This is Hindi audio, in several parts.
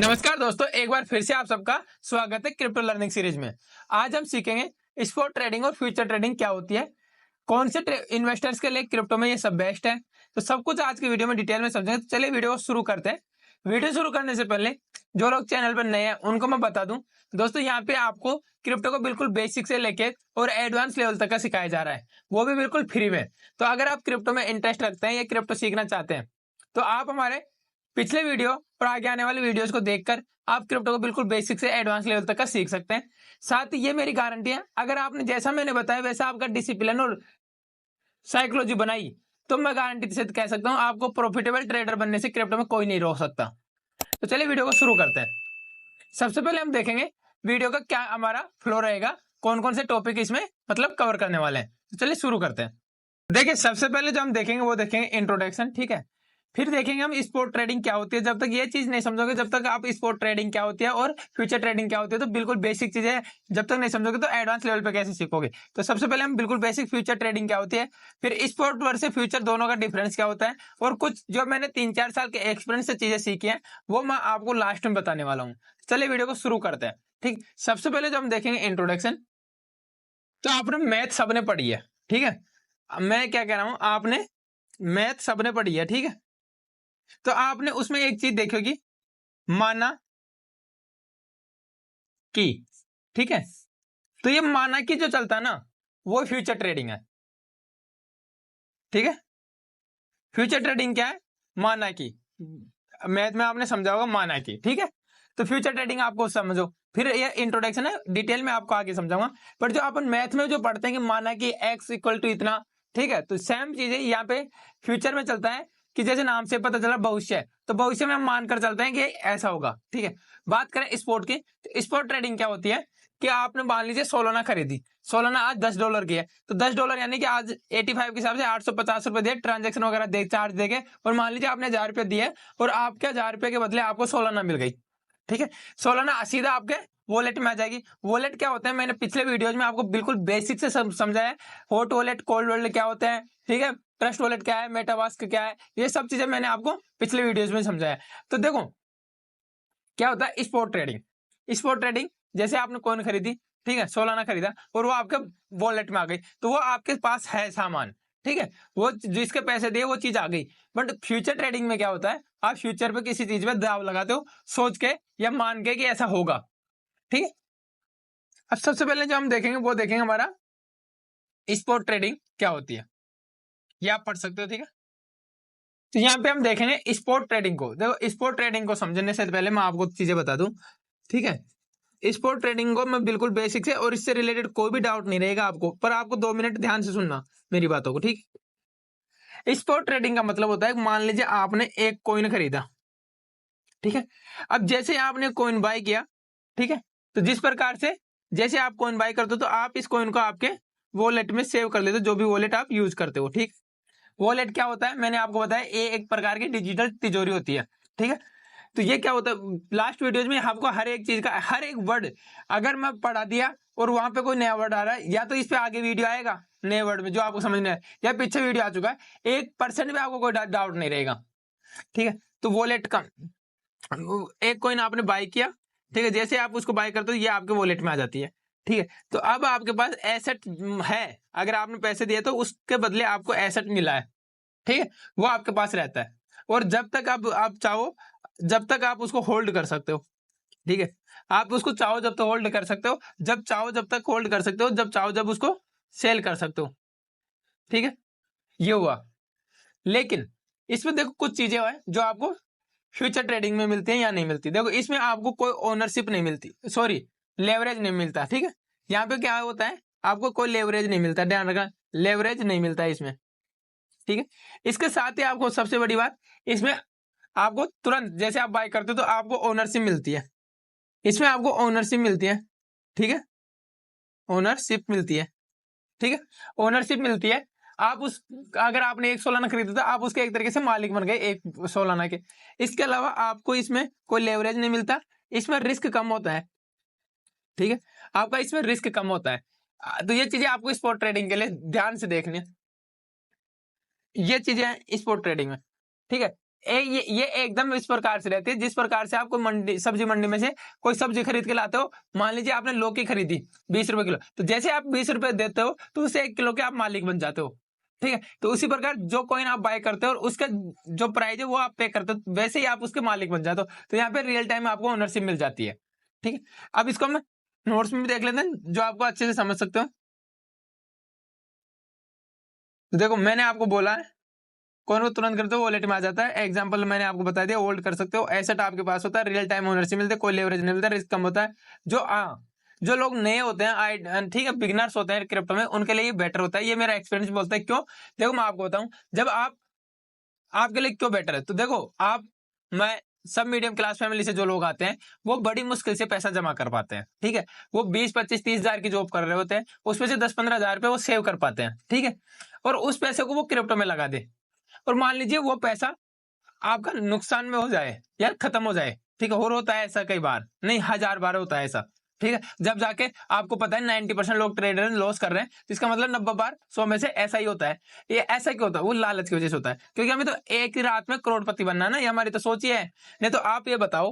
नमस्कार दोस्तों, एक बार फिर से आप सबका स्वागत है क्रिप्टो लर्निंग सीरीज में। आज हम सीखेंगे स्पॉट ट्रेडिंग और फ्यूचर ट्रेडिंग क्या होती है, कौन से इन्वेस्टर्स के लिए क्रिप्टो में ये सब बेस्ट है। तो सब कुछ आज की वीडियो में डिटेल में समझेंगे। तो चलिए वीडियो को शुरू करते हैं। वीडियो शुरू करने से पहले जो लोग चैनल पर नए हैं उनको मैं बता दूं, दोस्तों यहाँ पे आपको क्रिप्टो को बिल्कुल बेसिक से लेके और एडवांस लेवल तक का सिखाया जा रहा है, वो भी बिल्कुल फ्री में। तो अगर आप क्रिप्टो में इंटरेस्ट रखते हैं या क्रिप्टो सीखना चाहते हैं तो आप हमारे पिछले वीडियो और आगे आने वाले वीडियोस को देखकर आप क्रिप्टो को बिल्कुल बेसिक से एडवांस लेवल तक का सीख सकते हैं। साथ ही ये मेरी गारंटी है, अगर आपने जैसा मैंने बताया वैसा आपका डिसिप्लिन और साइकोलॉजी बनाई तो मैं गारंटी से कह सकता हूं आपको प्रॉफिटेबल ट्रेडर बनने से क्रिप्टो में कोई नहीं रोक सकता। तो चलिए वीडियो को शुरू करते हैं। सबसे पहले हम देखेंगे वीडियो का क्या हमारा फ्लो रहेगा, कौन कौन से टॉपिक इसमें मतलब कवर करने वाले हैं। तो चलिए शुरू करते हैं। देखिए सबसे पहले जो हम देखेंगे वो देखेंगे इंट्रोडक्शन, ठीक है। फिर देखेंगे हम स्पोर्ट ट्रेडिंग क्या होती है। जब तक ये चीज नहीं समझोगे, जब तक आप स्पोर्ट ट्रेडिंग क्या होती है और फ्यूचर ट्रेडिंग क्या होती है तो बिल्कुल बेसिक चीजें जब तक नहीं समझोगे तो एडवांस लेवल पे कैसे सीखोगे। तो सबसे पहले हम बिल्कुल बेसिक फ्यूचर ट्रेडिंग क्या होती है, फिर स्पोर्ट वर्सेस फ्यूचर दोनों का डिफरेंस क्या होता है, और कुछ जो मैंने 3-4 साल के एक्सपीरियंस से चीजें सीखी हैं वो मैं आपको लास्ट में बताने वाला हूँ। चलिए वीडियो को शुरू करते हैं। ठीक, सबसे पहले जो हम देखेंगे इंट्रोडक्शन। तो आपने मैथ सबने पढ़ी है, ठीक है। मैं क्या कह रहा हूं, आपने मैथ सबने पढ़ी है, ठीक है। तो आपने उसमें एक चीज देखी होगी, माना की, ठीक है। तो ये माना की जो चलता है ना वो फ्यूचर ट्रेडिंग है, ठीक है। फ्यूचर ट्रेडिंग क्या है, माना की। मैथ में आपने समझा होगा माना की, ठीक है। तो फ्यूचर ट्रेडिंग आपको समझो, फिर ये इंट्रोडक्शन है, डिटेल में आपको आगे समझाऊंगा। पर जो अपन मैथ में जो पढ़ते हैं कि माना कि x इक्वल टू इतना, ठीक है, तो सेम चीज है यहाँ पे फ्यूचर में चलता है कि जैसे नाम से पता चला भविष्य है, तो भविष्य में हम मानकर चलते हैं कि ऐसा होगा, ठीक है। बात करें स्पोर्ट की, तो स्पोर्ट ट्रेडिंग क्या होती है कि आपने मान लीजिए सोलोना खरीदी, सोलोना आज $10 की है, तो $10 यानी कि आज 85 के हिसाब से 850 रुपए दिए, ट्रांजेक्शन वगैरह दे, चार्ज देके, और मान लीजिए आपने 1000 रुपए दिए और आपके 1000 रुपए के बदले आपको सोलोना मिल गई, ठीक है। सोलोना सीधा आपके वॉलेट में आ जाएगी। वॉलेट क्या होता है मैंने पिछले वीडियोज में आपको बिल्कुल बेसिक से समझाया है। हॉट वॉलेट, कोल्ड वॉलेट क्या होता है, ठीक है, ट्रस्ट वॉलेट क्या है, मेटामास्क क्या है, ये सब चीजें मैंने आपको पिछले वीडियोज में समझाया। तो देखो क्या होता है स्पॉट ट्रेडिंग। स्पॉट ट्रेडिंग जैसे आपने कॉइन खरीदी, ठीक है, सोलाना खरीदा और वो आपके वॉलेट में आ गई, तो वो आपके पास है सामान, ठीक है, वो जिसके पैसे दिए वो चीज आ गई। बट फ्यूचर ट्रेडिंग में क्या होता है, आप फ्यूचर पे किसी चीज पे दाव लगाते हो सोच के या मान के कि ऐसा होगा, ठीक है। अब सबसे पहले जो हम देखेंगे वो देखेंगे हमारा स्पॉट ट्रेडिंग क्या होती है, ये आप पढ़ सकते हो, ठीक है। तो यहाँ पे हम देखेंगे स्पॉट ट्रेडिंग को। देखो स्पॉट ट्रेडिंग को समझने से पहले मैं आपको चीजें बता दूं, ठीक है। स्पॉट ट्रेडिंग को मैं बिल्कुल बेसिक से, और इससे रिलेटेड कोई भी डाउट नहीं रहेगा आपको, पर आपको 2 मिनट ध्यान से सुनना मेरी बातों को, ठीक। स्पॉट ट्रेडिंग का मतलब होता है मान लीजिए आपने एक कॉइन खरीदा, ठीक है। अब जैसे आपने कॉइन बाय किया, ठीक है, तो जिस प्रकार से जैसे आप कॉइन बाय करते हो तो आप इस कॉइन को आपके वॉलेट में सेव कर लेते हो, जो भी वॉलेट आप यूज करते हो, ठीक। वॉलेट क्या होता है मैंने आपको बताया, ये एक प्रकार की डिजिटल तिजोरी होती है, ठीक है। तो ये क्या होता है, लास्ट वीडियोज में आपको हर एक चीज का हर एक वर्ड अगर मैं पढ़ा दिया और वहां पे कोई नया वर्ड आ रहा है, या तो इस पे आगे वीडियो आएगा नए वर्ड में जो आपको समझना है, या पीछे वीडियो आ चुका है, 1% भी आपको कोई डाउट नहीं रहेगा, ठीक है। तो वॉलेट का एक कॉइन आपने बाय किया, ठीक है, जैसे आप उसको बाय करते हो ये आपके वॉलेट में आ जाती है, ठीक है। तो अब आपके पास एसेट है, अगर आपने पैसे दिए तो उसके बदले आपको एसेट मिला है, ठीक है, वो आपके पास रहता है। और जब तक आप चाहो जब तक आप उसको होल्ड कर सकते हो, ठीक है। आप उसको चाहो जब तक होल्ड कर सकते हो, जब चाहो जब तक होल्ड कर सकते हो, जब चाहो जब उसको सेल कर सकते हो, ठीक है। ये हुआ, लेकिन इसमें देखो कुछ चीजें हैं जो आपको फ्यूचर ट्रेडिंग में मिलती है या नहीं मिलती। देखो इसमें आपको कोई ओनरशिप नहीं मिलती, सॉरी लेवरेज नहीं मिलता, ठीक है। यहाँ पे क्या होता है, आपको कोई लेवरेज नहीं मिलता, ध्यान रखना, लेवरेज नहीं मिलता इसमें, ठीक है। इसके साथ ही आपको सबसे बड़ी बात, इसमें आपको तुरंत जैसे आप बाय करते हो तो आपको ओनरशिप मिलती है, इसमें आपको ओनरशिप मिलती है, ठीक है, ओनरशिप मिलती है, ठीक है, ओनरशिप मिलती है। आप उस अगर आपने एक सोलाना खरीदा था आप उसके एक तरीके से मालिक बन गए एक सोलाना के। इसके अलावा आपको इसमें कोई लेवरेज नहीं मिलता, इसमें रिस्क कम होता है, ठीक है, आपका इसमें रिस्क कम होता है। तो ये चीजें आपको स्पॉट ट्रेडिंग के लिए ध्यान से देखनी है, ये चीजें हैं स्पॉट ट्रेडिंग में, ठीक है। ये एकदम इस प्रकार से रहती है जिस प्रकार से आपको मंडी सब्जी मंडी में से कोई सब्जी खरीद के लाते हो। मान लीजिए आपने लौकी खरीदी 20 रुपए किलो, तो जैसे आप 20 रुपए देते हो तो उसे 1 किलो के आप मालिक बन जाते हो। ठीक है, तो उसी प्रकार जो कॉइन आप बाय करते हो और उसका जो प्राइस है वो आप पे करते हो, वैसे ही आप उसके मालिक बन जाते हो। तो यहाँ पे रियल टाइम आपको ओनरशिप मिल जाती है। ठीक है, अब इसको हम नोट्स में भी देख लेते हैं जो आपको अच्छे से समझ सकते हो। तो देखो मैंने आपको बोला है कौन को तुरंत करते हो वॉलेट में आ जाता है। एग्जांपल मैंने आपको बता दिया, होल्ड कर सकते हो, एसेट आपके पास होता है, रियल टाइम ओनरशिप मिलते है, कोई लेवरेज नहीं मिलता, रिस्क कम होता है। जो लोग नए होते हैं, ठीक है, बिगिनर्स होते हैं क्रिप्टो में, उनके लिए ये बेटर होता है। ये मेरा एक्सपीरियंस बोलता है। क्यों? देखो मैं आपको बताऊं, जब आपके लिए क्यों बेटर है, तो देखो मैं सब मीडियम क्लास फैमिली से जो लोग आते हैं वो बड़ी मुश्किल से पैसा जमा कर पाते हैं। ठीक है, वो 20, 25, 30 हजार की जॉब कर रहे होते हैं, उसमें से 10, 15 हजार रुपए वो सेव कर पाते हैं। ठीक है, और उस पैसे को वो क्रिप्टो में लगा दे, और मान लीजिए वो पैसा आपका नुकसान में हो जाए या खत्म हो जाए। ठीक है, और होता है ऐसा, कई बार नहीं 1000 बार होता है ऐसा। ठीक है, जब जाके आपको पता है 90% लोग ट्रेडर लॉस कर रहे हैं, तो इसका मतलब 90 बार 100 में से ऐसा ही होता है। ये ऐसा क्यों होता है? वो लालच की वजह से होता है, क्योंकि हमें तो एक ही रात में करोड़पति बनना है ना, ये हमारी तो सोच ही है। नहीं तो आप ये बताओ,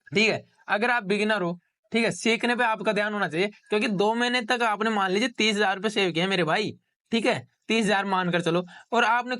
ठीक है, अगर आप बिगिनर हो, ठीक है, सीखने पे आपका ध्यान होना चाहिए, क्योंकि 2 महीने तक आपने मान लीजिए 30 हजार रुपये सेव किए मेरे भाई। ठीक है, 30 हजार मानकर चलो, और आपने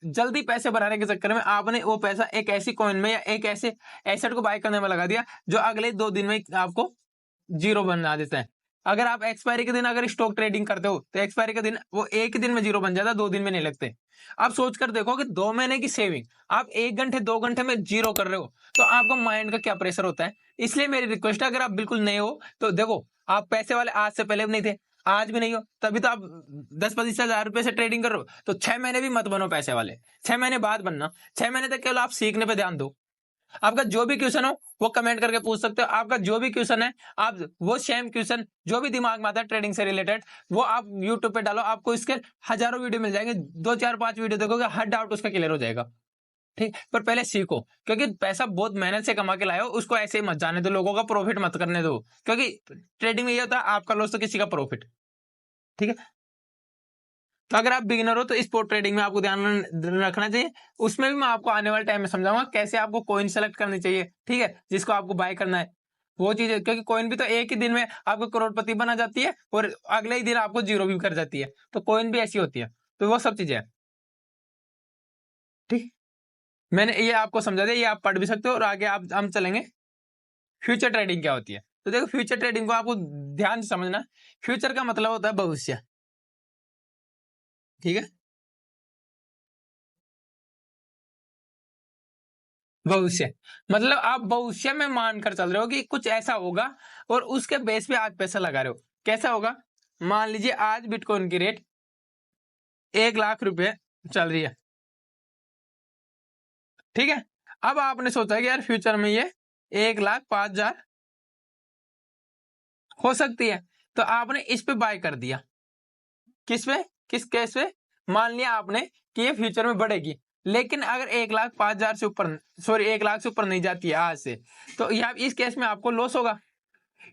जल्दी पैसे बनाने के चक्कर में आपने वो पैसा एक ऐसी कॉइन में या एक ऐसे एसेट को बाय करने में लगा दिया जो अगले 2 दिन में आपको जीरो बना देता है। अगर आप एक्सपायरी के दिन अगर स्टॉक ट्रेडिंग करते हो तो एक्सपायरी के दिन वो एक ही दिन में जीरो बन जाता है, 2 दिन में नहीं लगते। आप सोच कर देखो कि 2 महीने की सेविंग आप 1 घंटे 2 घंटे में जीरो कर रहे हो, तो आपको माइंड का क्या प्रेशर होता है। इसलिए मेरी रिक्वेस्ट है, अगर आप बिल्कुल नए हो तो देखो, आप पैसे वाले आज से पहले भी नहीं थे, आज भी नहीं हो, तभी तो आप 10, 25 हजार रुपए से ट्रेडिंग कर रहे हो। तो 6 महीने भी मत बनो पैसे वाले, 6 महीने बाद बनना। 6 महीने तक केवल आप सीखने पे ध्यान दो। आपका जो भी क्वेश्चन हो वो कमेंट करके पूछ सकते हो। आपका जो भी क्वेश्चन है, आप वो सेम क्वेश्चन जो भी दिमाग में आता है ट्रेडिंग से रिलेटेड, वो आप यूट्यूब पे डालो, आपको इसके हजारों वीडियो मिल जाएंगे। 2, 4, 5 वीडियो देखोगे, हर डाउट उसका क्लियर हो जाएगा। ठीक, पर पहले सीखो, क्योंकि पैसा बहुत मेहनत से कमा के लाए हो, उसको ऐसे ही मत जाने दो, लोगों का प्रॉफिट मत करने दो, क्योंकि ट्रेडिंग में ये होता है आपका लॉस तो किसी का प्रॉफिट। ठीक है, तो अगर आप बिगिनर हो तो स्पॉट ट्रेडिंग में आपको ध्यान रखना चाहिए। उसमें भी मैं आपको आने वाले टाइम में समझाऊंगा कैसे आपको कॉइन सेलेक्ट करनी चाहिए, ठीक है, जिसको आपको बाय करना है वो चीज है। क्योंकि कॉइन भी तो एक ही दिन में आपको करोड़पति बना जाती है और अगले ही दिन आपको जीरो भी कर जाती है, तो कॉइन भी ऐसी होती है। तो वो सब चीजें हैं। ठीक, मैंने ये आपको समझा दिया, ये आप पढ़ भी सकते हो, और आगे आप हम चलेंगे फ्यूचर ट्रेडिंग क्या होती है। तो देखो, फ्यूचर ट्रेडिंग को आपको ध्यान से समझना। फ्यूचर का मतलब होता है भविष्य। ठीक है, भविष्य मतलब आप भविष्य में मानकर चल रहे हो कि कुछ ऐसा होगा, और उसके बेस पे आज पैसा लगा रहे हो। कैसा होगा? मान लीजिए आज बिटकॉइन की रेट 1 लाख रुपए चल रही है। ठीक है, अब आपने सोचा कि यार फ्यूचर में ये 1,05,000 हो सकती है, तो आपने इस पे बाय कर दिया। किस पे? किस केस पे? मान लिया आपने कि ये फ्यूचर में बढ़ेगी, लेकिन अगर 1,05,000 से ऊपर, सॉरी 1 लाख से ऊपर नहीं जाती है आज से, तो यहाँ इस केस में आपको लॉस होगा।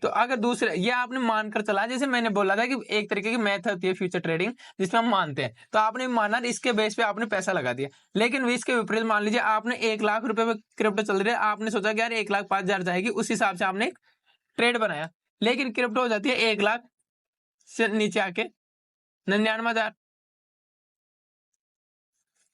तो अगर दूसरे, ये आपने मानकर चला, जैसे मैंने बोला था कि एक तरीके की मैथ होती है फ्यूचर ट्रेडिंग जिसमें हम मानते हैं, तो आपने माना, इसके बेस पे आपने पैसा लगा दिया। लेकिन इसके विपरीत मान लीजिए आपने 1 लाख रुपए में क्रिप्टो चल रही है, आपने सोचा कि यार 1,05,000 जाएगी, उस हिसाब से आपने एक ट्रेड बनाया, लेकिन क्रिप्टो हो जाती है 1 लाख से नीचे आके 99,000।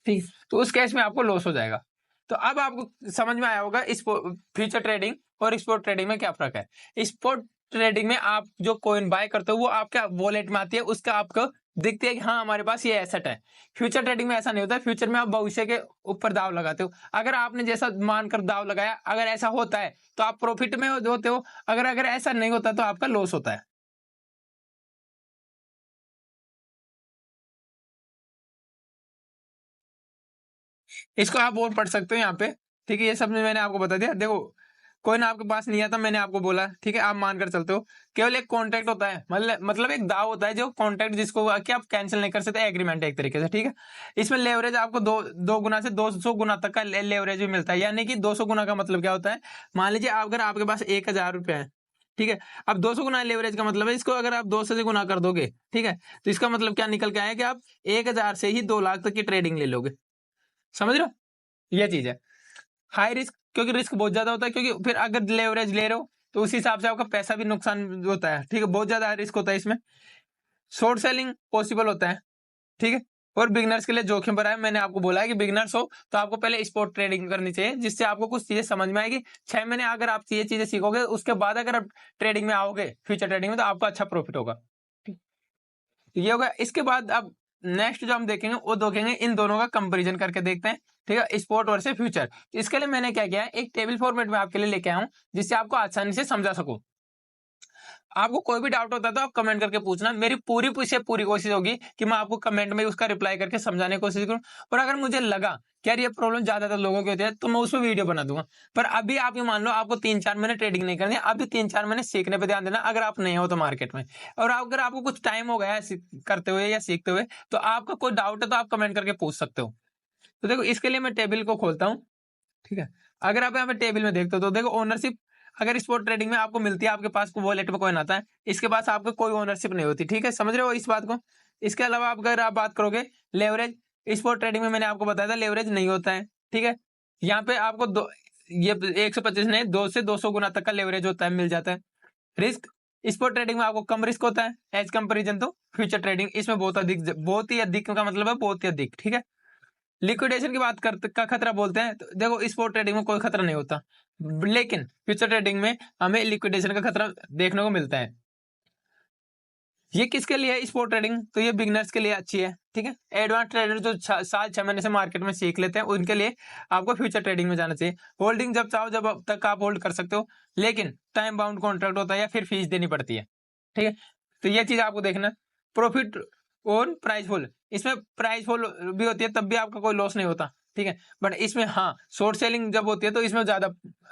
ठीक, तो उस केस में आपको लॉस हो जाएगा। तो अब आपको समझ में आया होगा इस फ्यूचर ट्रेडिंग और स्पॉट ट्रेडिंग में क्या फर्क है। स्पॉट ट्रेडिंग में आप जो कॉइन बाय करते हो वो आपका वॉलेट में आती है, उसका आपको दिखती है कि हाँ हमारे पास ये एसेट है। फ्यूचर ट्रेडिंग में ऐसा नहीं होता। फ्यूचर में आप भविष्य के ऊपर दाव लगाते हो। अगर आपने जैसा मानकर दाव लगाया, अगर ऐसा होता है तो आप प्रॉफिट में होते हो, अगर अगर ऐसा नहीं होता तो आपका लॉस होता है। इसको आप और पढ़ सकते हो यहाँ पे। ठीक है, ये सब मैंने आपको बता दिया। देखो, कोई ना आपके पास नहीं आता, मैंने आपको बोला, ठीक है, आप मानकर चलते हो। केवल एक कॉन्ट्रैक्ट होता है, मतलब एक दाव होता है, जो कॉन्ट्रैक्ट जिसको कि आप कैंसिल नहीं कर सकते, एग्रीमेंट है एक तरीके से। ठीक है, इसमें लेवरेज आपको दो गुना से 200 गुना तक का लेवरेज भी मिलता है। यानी कि 200 गुना का मतलब क्या होता है? मान लीजिए अगर आपके पास 1,000 रुपया है, ठीक है, अब 200 गुना लेवरेज का मतलब है, इसको अगर आप 200 से गुना कर दोगे, ठीक है, तो इसका मतलब क्या निकल के आया कि आप 1,000 से ही 2 लाख तक की ट्रेडिंग ले लोगे। समझ रहे हो? ये चीज है हाई रिस्क, क्योंकि रिस्क बहुत ज्यादा होता है, क्योंकि फिर अगर लेवरेज ले रहे हो तो उस हिसाब से आपका पैसा भी नुकसान होता है, ठीक है, बहुत ज्यादा रिस्क होता है इसमें। शॉर्ट सेलिंग पॉसिबल होता है, ठीक है, और बिगनर्स के लिए जोखिम भरा है। मैंने आपको बोला है कि बिगनर्स हो तो आपको पहले स्पॉट ट्रेडिंग करनी चाहिए, जिससे आपको कुछ चीजें समझ में आएगी। 6 महीने अगर आप ये चीजें सीखोगे, उसके बाद अगर आप ट्रेडिंग में आओगे, फ्यूचर ट्रेडिंग में, तो आपका अच्छा प्रॉफिट होगा। ये होगा। इसके बाद अब नेक्स्ट जो हम देखेंगे वो देखेंगे इन दोनों का कंपैरिजन करके देखते हैं, ठीक है, स्पोर्ट वर्सेस फ्यूचर। इसके लिए मैंने क्या किया है, एक टेबल फॉर्मेट में आपके लिए लेके आया हूं, जिससे आपको आसानी से समझा सकूं। आपको कोई भी डाउट होता है तो आप कमेंट करके पूछना, मेरी पूरी कोशिश होगी कि मैं आपको कमेंट में उसका रिप्लाई करके समझाने की कोशिश करूं। और अगर मुझे लगा कि यार ये प्रॉब्लम ज्यादातर लोगों की होती है, तो मैं उस पर वीडियो बना दूंगा। पर अभी आप ये मान लो आपको 3-4 महीने ट्रेडिंग नहीं करनी है, अभी 3-4 महीने सीखने पे ध्यान देना, अगर आप नए हो तो मार्केट में। और अगर आपको कुछ टाइम हो गया है करते हुए या सीखते हुए, तो आपका कोई डाउट है तो आप कमेंट करके पूछ सकते हो। तो देखो, इसके लिए मैं टेबल को खोलता हूँ, ठीक है। अगर आप यहाँ पे टेबल में देखते हो तो देखो, ओनरशिप अगर स्पॉट ट्रेडिंग में आपको मिलती है, आपके पास वॉलेट में कॉइन आता है, इसके पास आपको कोई ओनरशिप नहीं होती, ठीक है, समझ रहे हो इस बात को। इसके अलावा अगर आप बात करोगे लेवरेज, स्पॉट ट्रेडिंग में मैंने आपको बताया था लेवरेज नहीं होता है, ठीक है। यहाँ पे आपको ये 125 नहीं, 2 से 200 गुना तक का लेवरेज होता है, मिल जाता है। रिस्क, स्पॉट ट्रेडिंग में आपको कम रिस्क होता है एज कंपेरिजन तो फ्यूचर ट्रेडिंग, इसमें बहुत ही अधिक का मतलब है बहुत ही अधिक, ठीक है। लिक्विडेशन की बात करते का खतरा बोलते हैं, तो देखो स्पॉट ट्रेडिंग में कोई खतरा नहीं होता, लेकिन फ्यूचर ट्रेडिंग में हमें लिक्विडेशन का खतरा देखने को मिलता है। ये किसके लिए है स्पॉट ट्रेडिंग, तो ये बिगनर्स के लिए अच्छी है, ठीक है। एडवांस ट्रेडर जो 7-6 महीने से मार्केट में सीख लेते हैं, उनके लिए आपको फ्यूचर ट्रेडिंग में जाना चाहिए। होल्डिंग जब चाहो जब तक आप होल्ड कर सकते हो, लेकिन टाइम बाउंड कॉन्ट्रैक्ट होता है या फिर फीस देनी पड़ती है, ठीक है। तो ये चीज आपको देखना। प्रॉफिट और प्राइस फॉल, इसमें प्राइस फॉल भी होती है तब भी आपका कोई लॉस नहीं होता, ठीक है। बट इसमें हाँ, शॉर्ट सेलिंग जब होती है तो इसमें ज्यादा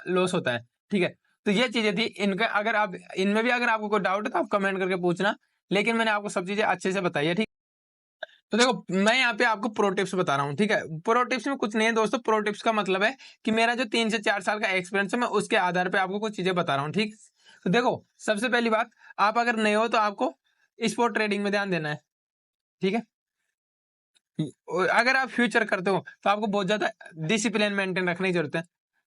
लॉस होता है, ठीक है। तो ये चीजें थी इनका, अगर आप इनमें भी अगर आपको कोई डाउट है तो आप कमेंट करके पूछना, लेकिन मैंने आपको सब चीजें अच्छे से बताई है, ठीक। तो देखो, मैं यहाँ पे आपको प्रो टिप्स बता रहा हूँ, ठीक है। प्रो टिप्स में कुछ नहीं है दोस्तों, प्रो टिप्स का मतलब है कि मेरा जो 3 से 4 साल का एक्सपीरियंस है, मैं उसके आधार पे आपको कुछ चीजें बता रहा हूँ, ठीक। तो देखो, सबसे पहली बात, आप अगर नए हो तो आपको स्पॉट ट्रेडिंग में ध्यान देना है, ठीक है। अगर आप फ्यूचर करते हो तो आपको बहुत ज्यादा डिसिप्लिन मेंटेन रखने की जरूरत है।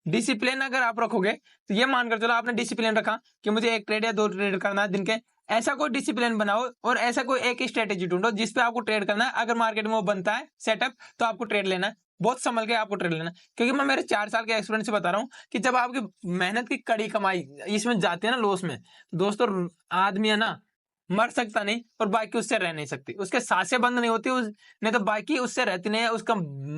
डिसिप्लिन अगर आप रखोगे तो ये मानकर चलो आपने डिसिप्लिन रखा कि मुझे 1 ट्रेड या 2 ट्रेड करना है दिन के, ऐसा कोई डिसिप्लिन बनाओ और ऐसा कोई एक स्ट्रेटेजी ढूंढो जिसपे आपको ट्रेड करना है। अगर मार्केट में वो बनता है सेटअप, तो आपको ट्रेड लेना है, बहुत संभल के आपको ट्रेड लेना है। क्योंकि मैं मेरे 4 साल के एक्सपीरियंस से बता रहा हूँ कि जब आपकी मेहनत की कड़ी कमाई इसमें जाती है ना लॉस में, दोस्तों आदमी है ना, मर सकता नहीं और बाकी उससे रह नहीं सकती, उसके सांसें बंद नहीं होती नहीं तो बाकी उससे रहती नहीं है। उसका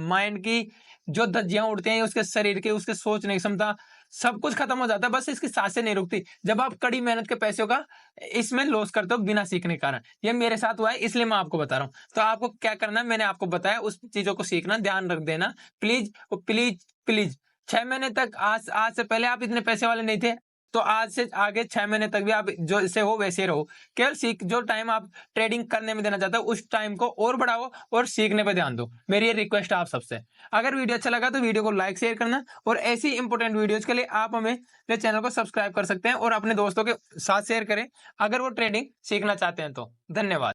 माइंड की जो धज्जियां उड़ती हैं, उसके शरीर की, उसके सोचने की क्षमता, सब कुछ खत्म हो जाता है, बस इसकी सांसें नहीं रुकती जब आप कड़ी मेहनत के पैसों का इसमें लॉस करते हो बिना सीखने के कारण। ये मेरे साथ हुआ है, इसलिए मैं आपको बता रहा हूँ। तो आपको क्या करना है, मैंने आपको बताया, उस चीजों को सीखना, ध्यान रख देना प्लीज प्लीज प्लीज। 6 महीने तक, आज से पहले आप इतने पैसे वाले नहीं थे, तो आज से आगे 6 महीने तक भी आप जो से हो वैसे रहो। केवल सीख, जो टाइम आप ट्रेडिंग करने में देना चाहते हो उस टाइम को और बढ़ाओ और सीखने पे ध्यान दो, मेरी ये रिक्वेस्ट है आप सबसे। अगर वीडियो अच्छा लगा तो वीडियो को लाइक शेयर करना, और ऐसी इंपॉर्टेंट वीडियोज के लिए आप हमें मेरे चैनल को सब्सक्राइब कर सकते हैं और अपने दोस्तों के साथ शेयर करें अगर वो ट्रेडिंग सीखना चाहते हैं तो। धन्यवाद।